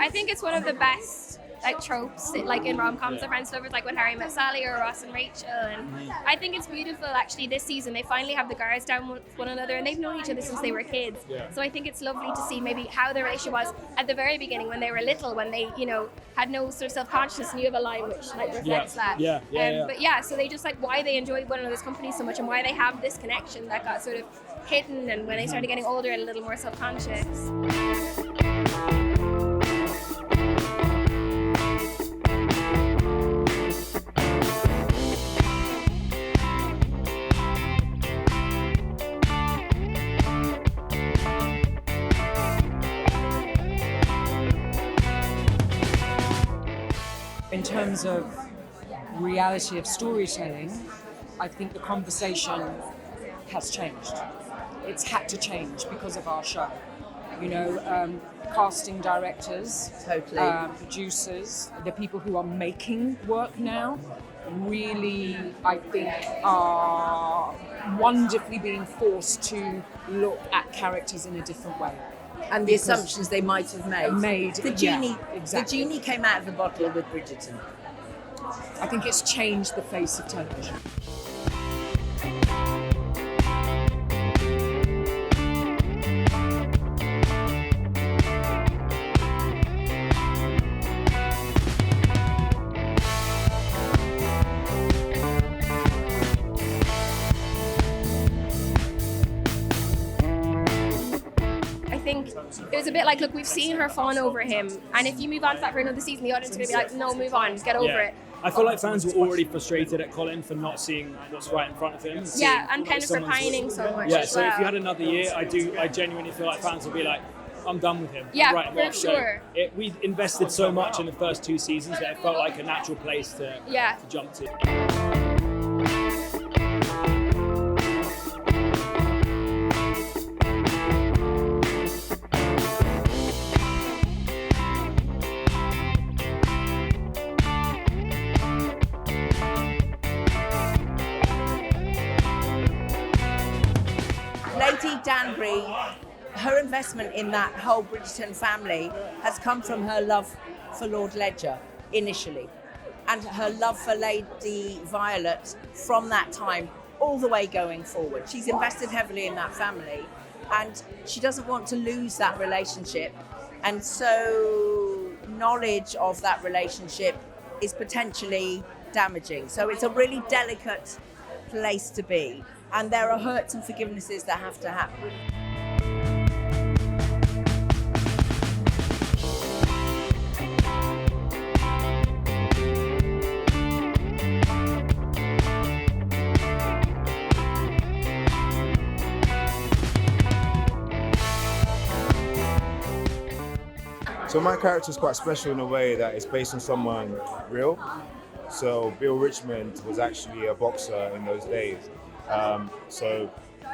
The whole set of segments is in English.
I think it's one of the best like tropes like in rom-coms of friends lovers, like when Harry Met Sally or Ross and Rachel, and I think it's beautiful actually this season they finally have the guards down with one another, and they've known each other since they were kids. So I think it's lovely to see maybe how their relationship was at the very beginning when they were little, when they had no sort of self-consciousness, and you have a line which like reflects that. But yeah, so they just like why they enjoy one another's company so much and why they have this connection that got sort of hidden, and when they started getting older and a little more self-conscious. In terms of reality of storytelling, I think the conversation has changed. It's had to change because of our show. Casting directors, producers, the people who are making work now, really, I think, are wonderfully being forced to look at characters in a different way. And the assumptions they might have made. The genie, exactly. The genie came out of the bottle with Bridgerton. I think it's changed the face of television. I think it was a bit like, look, we've seen her fawn over him, and if you move on to that for another season, the audience is going to be like, no, move on, get over it. I feel like fans were already frustrated at Colin for not seeing what's right in front of him. And Pen for pining so much. Yeah, so if you had another year, I genuinely feel like fans would be like, I'm done with him. Yeah, right, for sure. So we invested so much in the first 2 seasons that it felt like a natural place to jump to. Lady Danbury, her investment in that whole Bridgerton family has come from her love for Lord Ledger initially, and her love for Lady Violet from that time all the way going forward. She's invested heavily in that family, and she doesn't want to lose that relationship, and so knowledge of that relationship is potentially damaging. So it's a really delicate place to be. And there are hurts and forgivenesses that have to happen. So my character is quite special in a way that it's based on someone real. So Bill Richmond was actually a boxer in those days. So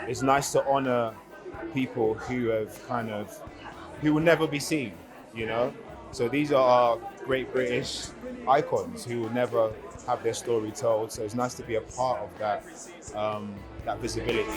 it's nice to honor people who will never be seen, So these are our great British icons who will never have their story told. So it's nice to be a part of that visibility.